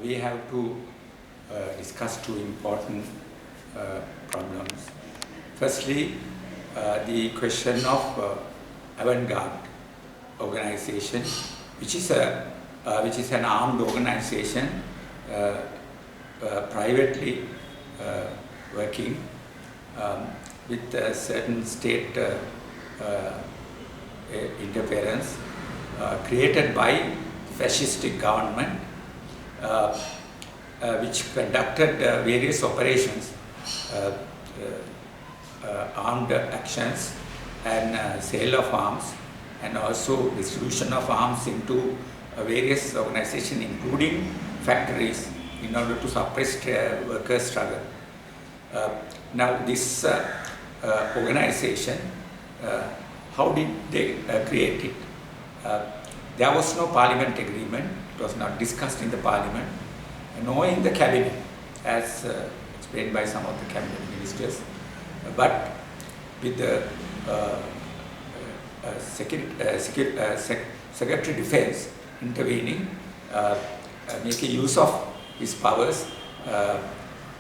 we have to discuss two important problems. Firstly, the question of avant-garde organization, which is an armed organization privately working with certain state interference created by fascistic government, which conducted various operations, armed actions and sale of arms, and also distribution of arms into various organizations, including factories, in order to suppress workers' struggle. Now this organization, how did they create it? There was no parliament agreement. It was not discussed in the parliament, nor in the cabinet, as explained by some of the cabinet ministers. But with the Secretary Defense intervening, making use of his powers,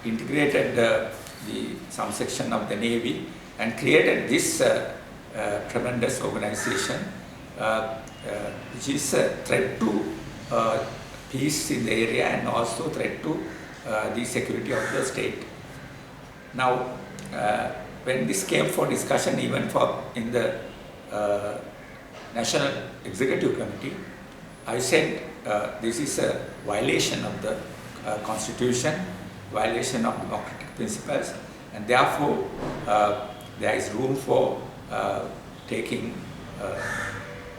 integrated some section of the Navy and created this tremendous organization, which is a threat to peace in the area and also threat to the security of the state. Now, when this came for discussion, even in the National Executive Committee, I said this is a violation of the Constitution, violation of democratic principles, and therefore there is room for taking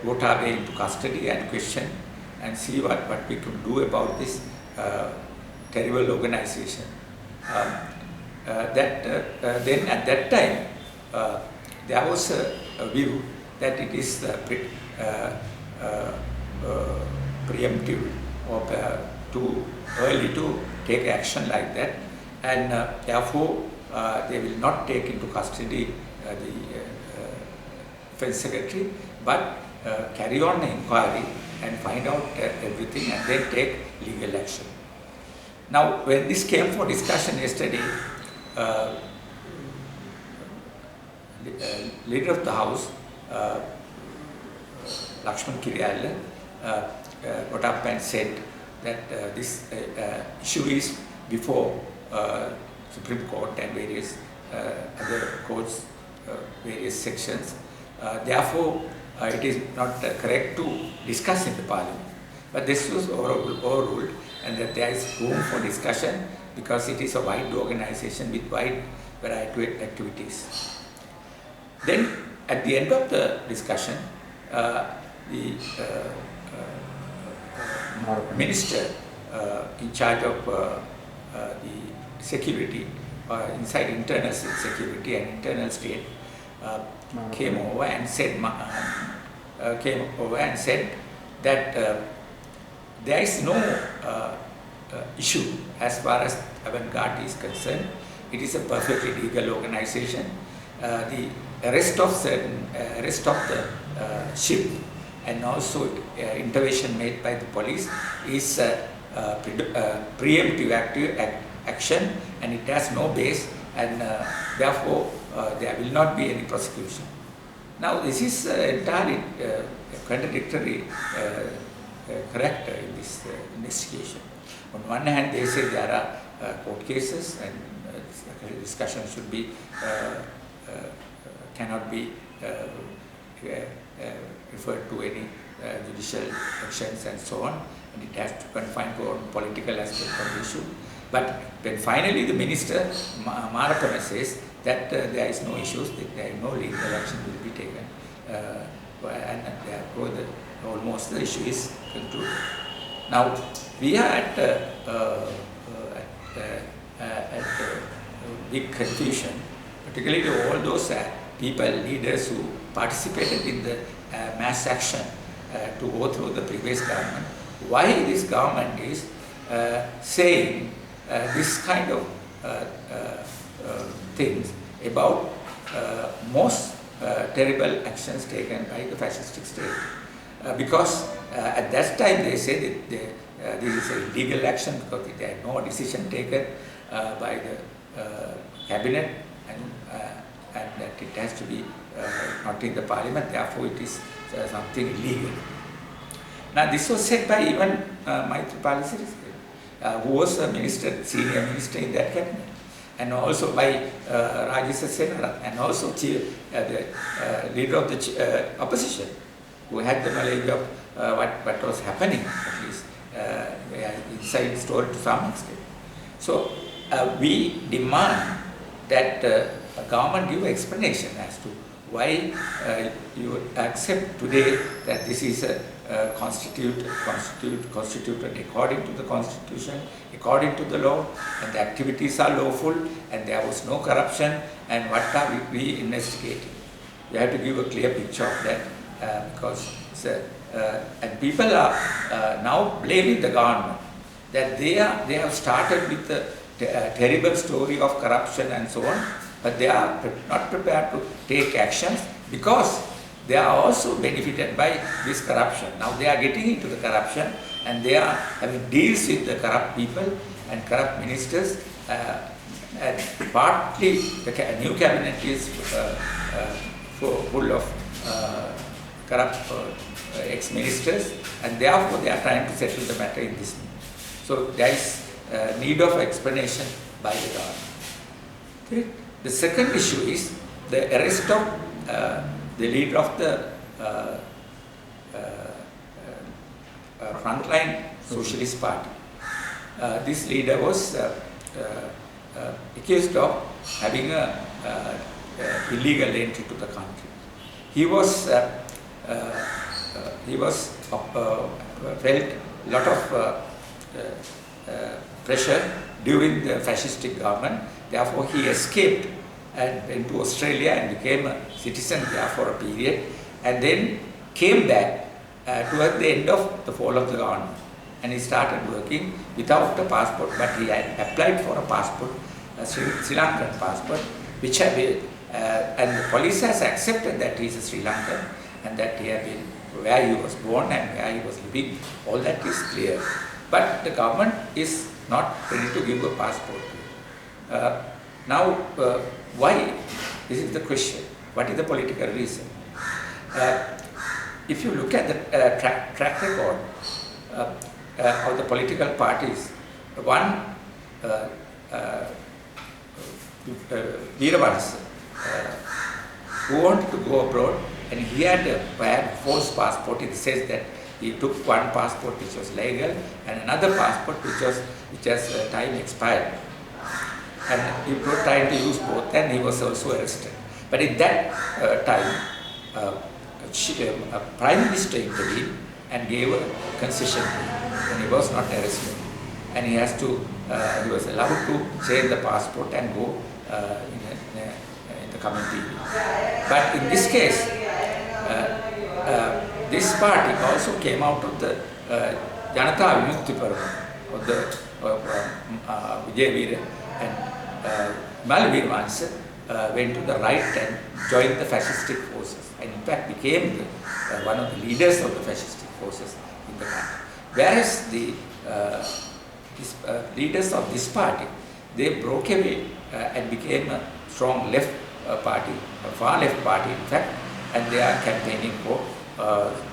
Gotabaya into custody and question and see what we could do about this terrible organization. Then at that time, there was a view that it is preemptive or too early to take action like that, and therefore they will not take into custody the Defense Secretary, but carry on the inquiry and find out everything and then take legal action. Now, when this came for discussion yesterday, leader of the House, Lakshman Kiriyalla, got up and said that this issue is before Supreme Court and various other courts, various sections. Therefore, it is not correct to discuss in the Parliament. But this was overruled, and that there is room for discussion because it is a wide organization with wide variety of activities. Then, at the end of the discussion, the minister in charge of the security, inside internal security and internal state, came over and said that there is no issue as far as avant-garde is concerned. It is a perfectly legal organization. The arrest of the ship and also intervention made by the police is preemptive action, and it has no base, and therefore there will not be any prosecution. Now, this is entirely contradictory character in this investigation. On one hand, they say there are court cases and discussion should be cannot be referred to any judicial actions and so on, and it has to confine to political aspect of the issue. But when finally the minister Maratama says that there is no issues, that there is no legal action will be taken, and therefore almost the issue is concluded. Now we are at big confusion, particularly all those people, leaders who participated in the mass action to overthrow the previous government. Why this government is saying this kind of things about most terrible actions taken by the fascistic state? Because at that time they say that this is a legal action because there had no decision taken by the cabinet, and that it has to be not in the parliament, therefore it is something illegal. Now this was said by even Maithripala Sirisena, who was a minister, senior minister in that cabinet, and also by Rajasa Senarath, and also the leader of the opposition, who had the knowledge of what was happening, at least inside story to some extent. So we demand that a government give explanation as to why you accept today that this is constituted according to the constitution, according to the law, and the activities are lawful, and there was no corruption, and what are we investigating? We have to give a clear picture of that because and people are now blaming the government that they have started with the terrible story of corruption and so on, but they are not prepared to take actions because they are also benefited by this corruption. Now they are getting into the corruption and they are having deals with the corrupt people and corrupt ministers, and partly the new cabinet is full of corrupt ex-ministers, and therefore they are trying to settle the matter in this. So there is need of explanation by the government. Okay. The second issue is the arrest of the leader of the frontline Socialist Party. This leader was accused of having a illegal entry to the country. He was felt a lot of pressure during the fascistic government. Therefore, he escaped and went to Australia and became a citizen there for a period, and then came back towards the end of the fall of the government, and he started working without a passport, but he had applied for a passport, a Sri Lankan passport, which had been, and the police has accepted that he is a Sri Lankan and that he had been where he was born and where he was living. All that is clear, but the government is not ready to give a passport. Now, why? This is the question. What is the political reason? If you look at the track record of the political parties, one, Veeravansa, who wanted to go abroad, and he had a false passport in the sense that he took one passport which was legal and another passport which has time expired. And he was trying to use both, and he was also arrested. But in that time, a Prime Minister intervened and gave a concession, and he was not arrested. And he was allowed to change the passport and go in the coming period. But in this case, this party also came out of the Janata Vimukti Parva of the Vijay Veera, and Veeravansa went to the right and joined the fascistic forces, and in fact became one of the leaders of the fascistic forces in the country. Whereas the leaders of this party, they broke away and became a strong left party, a far left party in fact, and they are campaigning for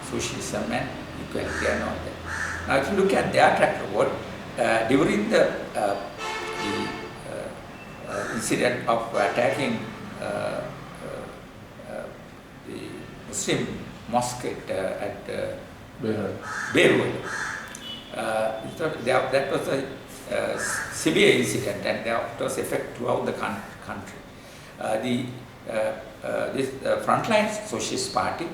socialism and equality and all that. Now if you look at their track record, during the incident of attacking the Muslim mosque at Beirut, that was a severe incident, and there was effect throughout the country. This frontline Socialist Party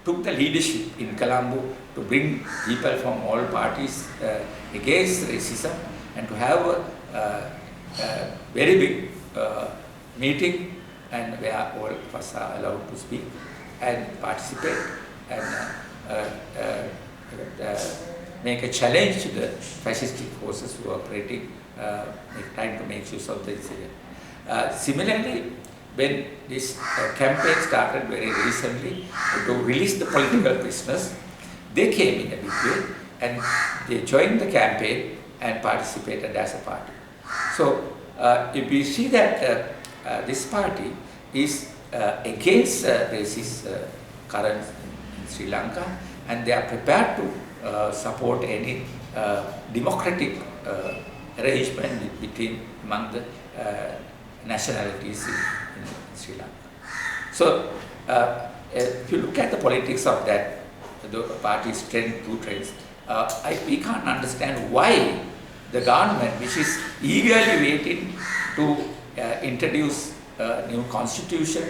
took the leadership in Colombo to bring people from all parties against racism, and to have a very big meeting, and where all of us are allowed to speak and participate and make a challenge to the fascistic forces who are operating, trying to make use of the incident. Similarly, when this campaign started very recently to release the political prisoners, they came in a big way and they joined the campaign and participated as a party. So if we see that this party is against racist currents in Sri Lanka, and they are prepared to support any democratic arrangement between among the nationalities in Sri Lanka. So if you look at the politics of that, the party's two trends, we can't understand why the government, which is eagerly waiting to introduce a new constitution,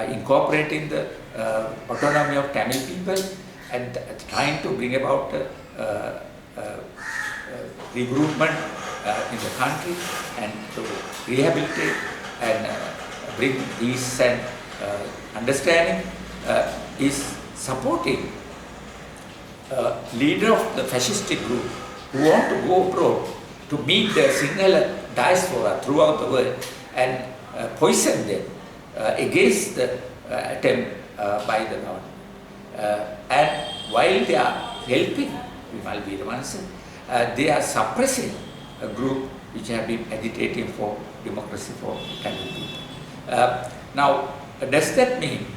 incorporating the autonomy of Tamil people, and trying to bring about regroupment in the country and to rehabilitate and bring peace and understanding, is supporting leader of the fascistic group who want to go abroad to meet the Sinhala diaspora throughout the world and poison them against the attempt by the government. And while they are helping Vimal Veeramansa, they are suppressing a group which have been agitating for democracy for Tamil people. Now, does that mean,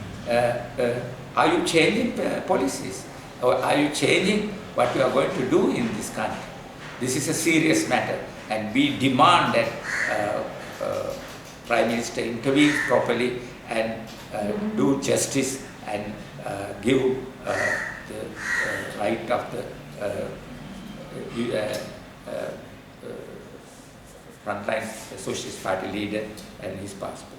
are you changing policies? Or are you changing what you are going to do in this country? This is a serious matter, and we demand that Prime Minister intervene properly and do justice and give the right of the frontline Socialist Party leader and his passport.